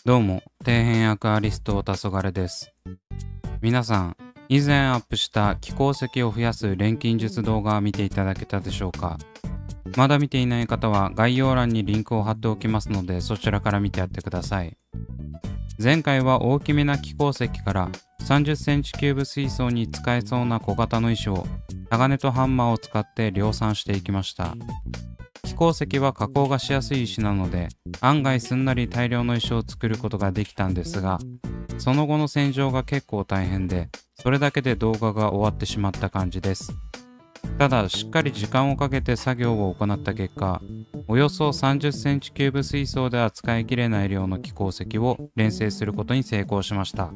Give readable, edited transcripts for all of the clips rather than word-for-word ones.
どうも、底辺役アリスト黄昏です。皆さん、以前アップした気鉱石を増やす錬金術動画を見ていただけたでしょうか。まだ見ていない方は概要欄にリンクを貼っておきますので、そちらから見てやってください。前回は大きめな気鉱石から30センチキューブ水槽に使えそうな小型の石を鋼とハンマーを使って量産していきました。気鉱石は加工がしやすい石なので案外すんなり大量の石を作ることができたんですが、その後の洗浄が結構大変で、それだけで動画が終わってしまった感じです。ただしっかり時間をかけて作業を行った結果、およそ30センチキューブ水槽では使い切れない量の気鉱石を錬成することに成功しました。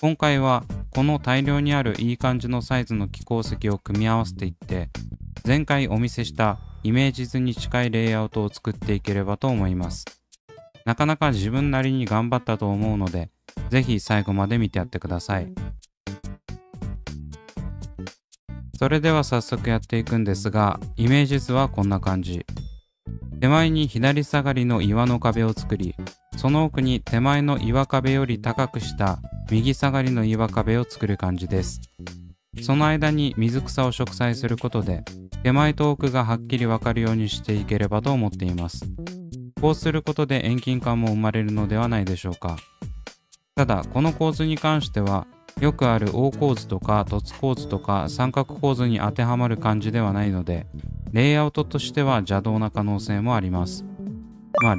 今回はこの大量にあるいい感じのサイズの気鉱石を組み合わせていって、前回お見せしたイメージ図に近いレイアウトを作っていければと思います。なかなか自分なりに頑張ったと思うので、ぜひ最後まで見てやってください。それでは早速やっていくんですが、イメージ図はこんな感じ。手前に左下がりの岩の壁を作り、その奥に手前の岩壁より高くした右下がりの岩壁を作る感じです。その間に水草を植栽することで、手前と奥がはっきりわかるようにしていければと思っています。こうすることで遠近感も生まれるのではないでしょうか。ただ、この構図に関しては、よくある凹構図とか凸構図とか三角構図に当てはまる感じではないので、レイアウトとしては邪道な可能性もあります。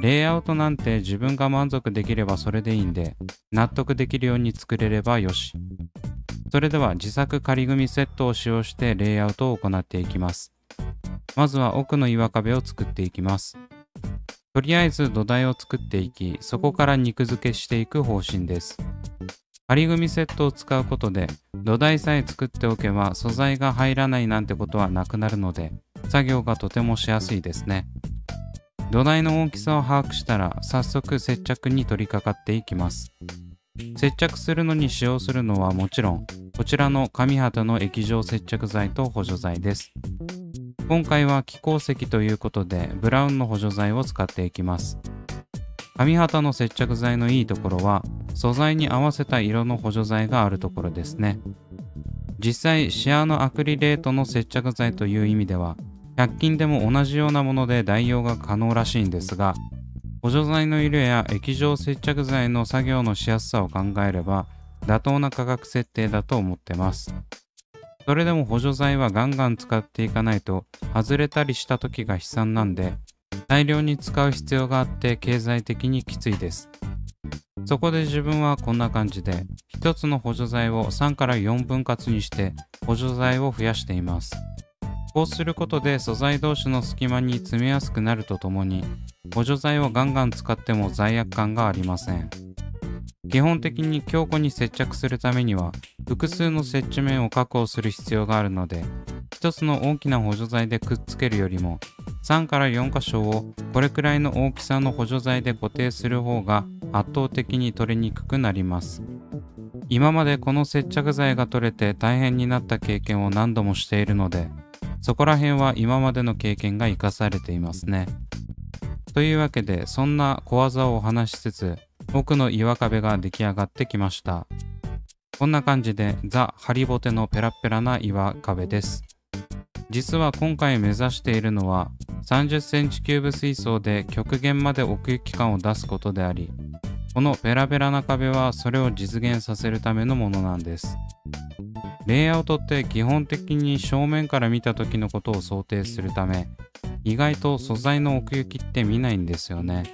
レイアウトなんて自分が満足できればそれでいいんで、納得できるように作れればよし。それでは自作仮組セットを使用してレイアウトを行っていきます。まずは奥の岩壁を作っていきます。とりあえず土台を作っていき、そこから肉付けしていく方針です。仮組セットを使うことで、土台さえ作っておけば素材が入らないなんてことはなくなるので、作業がとてもしやすいですね。土台の大きさを把握したら、早速接着に取り掛かっていきます。接着するのに使用するのはもちろん、こちらの上畑の液状接着剤と補助剤です。今回は気鉱石ということで、ブラウンの補助剤を使っていきます。上畑の接着剤のいいところは、素材に合わせた色の補助剤があるところですね。実際、シアーノアクリレートの接着剤という意味では、100均でも同じようなもので代用が可能らしいんですが、補助剤の色や液状接着剤の作業のしやすさを考えれば、妥当な価格設定だと思ってます。それでも補助剤はガンガン使っていかないと、外れたりした時が悲惨なんで、大量に使う必要があって経済的にきついです。そこで自分はこんな感じで、一つの補助剤を3から4分割にして補助剤を増やしています。こうすることで素材同士の隙間に詰めやすくなるとともに、補助剤をガンガン使っても罪悪感がありません。基本的に強固に接着するためには、複数の接地面を確保する必要があるので、一つの大きな補助剤でくっつけるよりも、3から4箇所をこれくらいの大きさの補助剤で固定する方が圧倒的に取れにくくなります。今までこの接着剤が取れて大変になった経験を何度もしているので、そこら辺は今までの経験が生かされていますね。というわけで、そんな小技をお話しつつ、奥の岩壁が出来上がってきました。こんな感じでザ・ハリボテのペラペラな岩壁です。実は今回目指しているのは30センチキューブ水槽で極限まで奥行き感を出すことであり、このペラペラな壁はそれを実現させるためのものなんです。レイアウトって基本的に正面から見た時のことを想定するため、意外と素材の奥行きって見ないんですよね。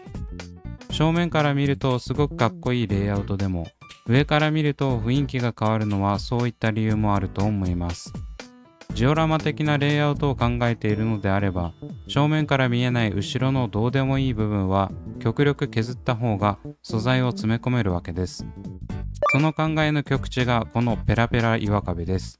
正面から見るとすごくかっこいいレイアウトでも、上から見ると雰囲気が変わるのはそういった理由もあると思います。ジオラマ的なレイアウトを考えているのであれば、正面から見えない後ろのどうでもいい部分は極力削った方が素材を詰め込めるわけです。その考えの極致がこのペラペラ岩壁です。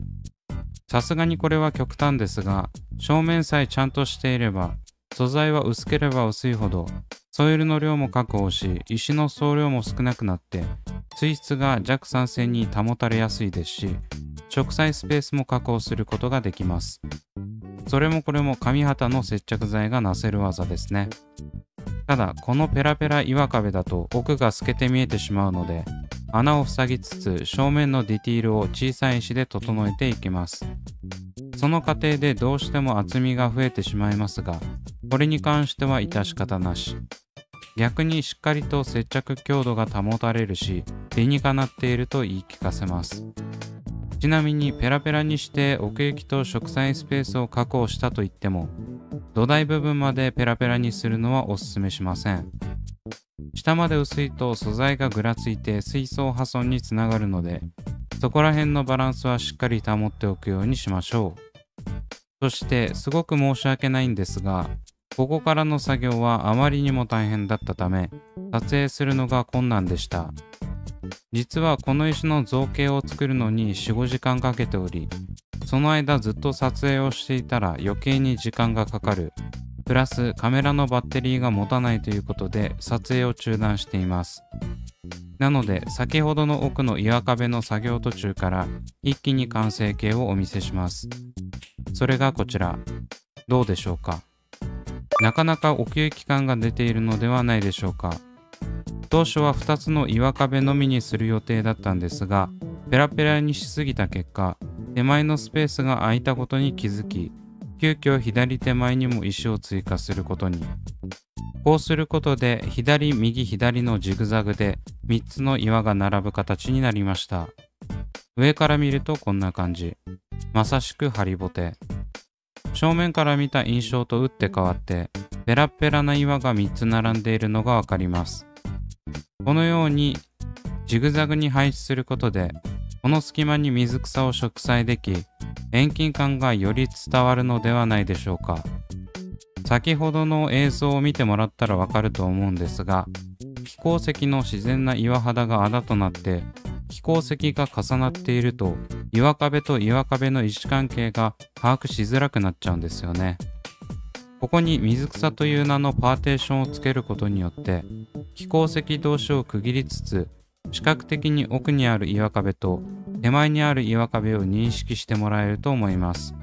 さすがにこれは極端ですが、正面さえちゃんとしていれば、素材は薄ければ薄いほど、ソイルの量も確保し、石の総量も少なくなって、水質が弱酸性に保たれやすいですし、植栽スペースも確保することができます。それもこれも紙旗の接着剤がなせる技ですね。ただこのペラペラ岩壁だと奥が透けて見えてしまうので、穴を塞ぎつつ正面のディティールを小さい石で整えていきます。その過程でどうしても厚みが増えてしまいますが、これに関しては致し方なし。逆にしっかりと接着強度が保たれるし、理にかなっていると言い聞かせます。ちなみにペラペラにして奥行きと植栽スペースを確保したといっても、土台部分までペラペラにするのはおすすめしません。下まで薄いと素材がぐらついて水槽破損につながるので、そこら辺のバランスはしっかり保っておくようにしましょう。そしてすごく申し訳ないんですが、ここからの作業はあまりにも大変だったため、撮影するのが困難でした。実はこの石の造形を作るのに 4,5 時間かけており、その間ずっと撮影をしていたら余計に時間がかかる。プラスカメラのバッテリーが持たないということで撮影を中断しています。なので先ほどの奥の岩壁の作業途中から一気に完成形をお見せします。それがこちら。どうでしょうか。なかなか奥行き感が出ているのではないでしょうか。当初は2つの岩壁のみにする予定だったんですが、ペラペラにしすぎた結果、手前のスペースが空いたことに気づき、急遽左手前にも石を追加することに。こうすることで左右左のジグザグで3つの岩が並ぶ形になりました。上から見るとこんな感じ。まさしくハリボテ。正面から見た印象と打って変わって、ペラペラな岩が3つ並んでいるのがわかります。このようにジグザグに配置することで、この隙間に水草を植栽でき、遠近感がより伝わるのではないでしょうか。先ほどの映像を見てもらったらわかると思うんですが、飛行石の自然な岩肌があだとなって、飛行石が重なっていると、岩壁と岩壁の位置関係が把握しづらくなっちゃうんですよね。ここに水草という名のパーテーションをつけることによって、飛行石同士を区切りつつ、視覚的に奥にある岩壁と手前にある岩壁を認識してもらえると思います。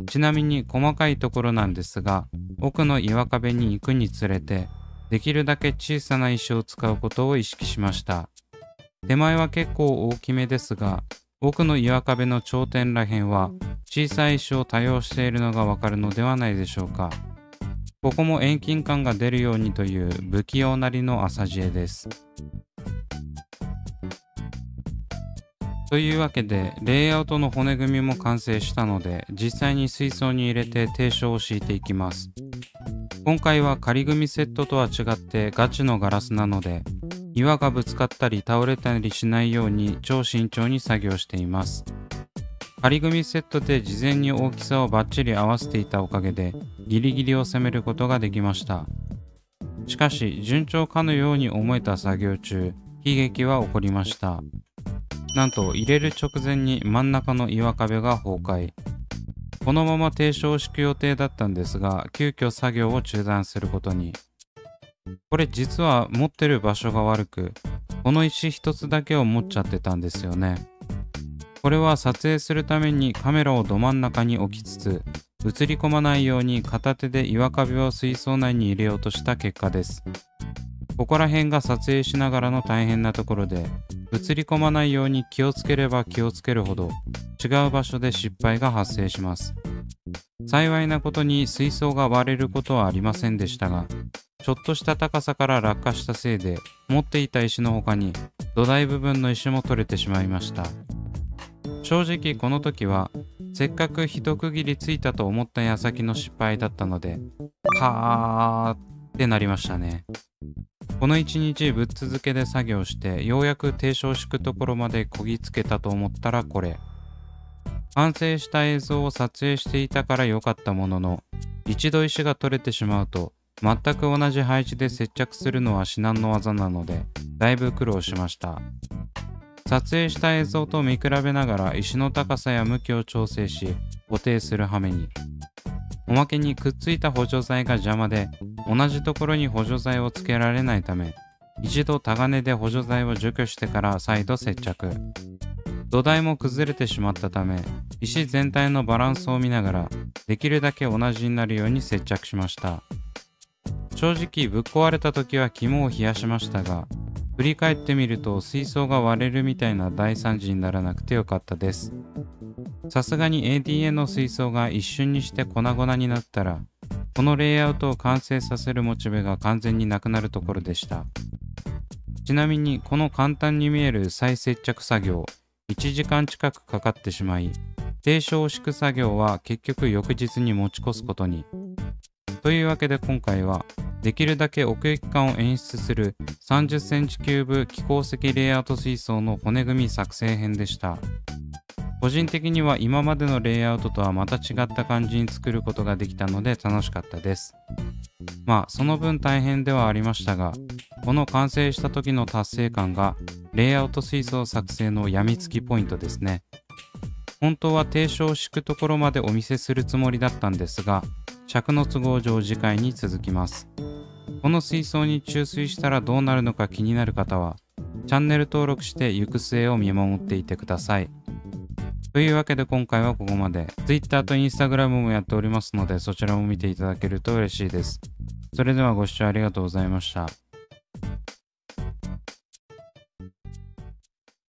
ちなみに細かいところなんですが、奥の岩壁に行くにつれて、できるだけ小さな石を使うことを意識しました。手前は結構大きめですが、奥の岩壁の頂点らへんは小さい石を多用しているのがわかるのではないでしょうか。ここも遠近感が出るようにという不器用なりの浅知恵です。というわけで、レイアウトの骨組みも完成したので、実際に水槽に入れて定床を敷いていきます。今回は仮組みセットとは違ってガチのガラスなので、岩がぶつかったり倒れたりしないように超慎重に作業しています。仮組みセットで事前に大きさをバッチリ合わせていたおかげで、ギリギリを攻めることができました。しかし、順調かのように思えた作業中、悲劇は起こりました。なんと入れる直前に真ん中の岩壁が崩壊。このまま定床を敷く予定だったんですが、急遽作業を中断することに。これ実は持ってる場所が悪く、この石一つだけを持っちゃってたんですよね。これは撮影するためにカメラをど真ん中に置きつつ、映り込まないように片手で岩壁を水槽内に入れようとした結果です。ここら辺が撮影しながらの大変なところで、映り込まないように気をつければ気をつけるほど違う場所で失敗が発生します。幸いなことに水槽が割れることはありませんでしたが、ちょっとした高さから落下したせいで、持っていた石の他に土台部分の石も取れてしまいました。正直この時はせっかく一区切りついたと思った矢先の失敗だったので、はーってなりましたね。この一日ぶっ続けで作業してようやく定床を敷くところまでこぎつけたと思ったらこれ。完成した映像を撮影していたから良かったものの、一度石が取れてしまうと全く同じ配置で接着するのは至難の技なので、だいぶ苦労しました。撮影した映像と見比べながら石の高さや向きを調整し固定する羽目に。おまけにくっついた補助材が邪魔で、同じところに補助材をつけられないため、一度タガネで補助材を除去してから再度接着。土台も崩れてしまったため、石全体のバランスを見ながらできるだけ同じになるように接着しました。正直ぶっ壊れた時は肝を冷やしましたが、振り返ってみると水槽が割れるみたいな大惨事にならなくてよかったです。さすがに ADA の水槽が一瞬にして粉々になったら、このレイアウトを完成させるモチベが完全になくなるところでした。ちなみにこの簡単に見える再接着作業、1時間近くかかってしまい、低床を敷く作業は結局翌日に持ち越すことに。というわけで今回は、できるだけ奥行き感を演出する30センチキューブ気孔石レイアウト水槽の骨組み作成編でした。個人的には今までのレイアウトとはまた違った感じに作ることができたので楽しかったです。まあその分大変ではありましたが、この完成した時の達成感がレイアウト水槽作成のやみつきポイントですね。本当は低床を敷くところまでお見せするつもりだったんですが、尺の都合上次回に続きます。この水槽に注水したらどうなるのか気になる方は、チャンネル登録して行く末を見守っていてください。というわけで今回はここまで。Twitter と Instagram もやっておりますので、そちらも見ていただけると嬉しいです。それではご視聴ありがとうございました。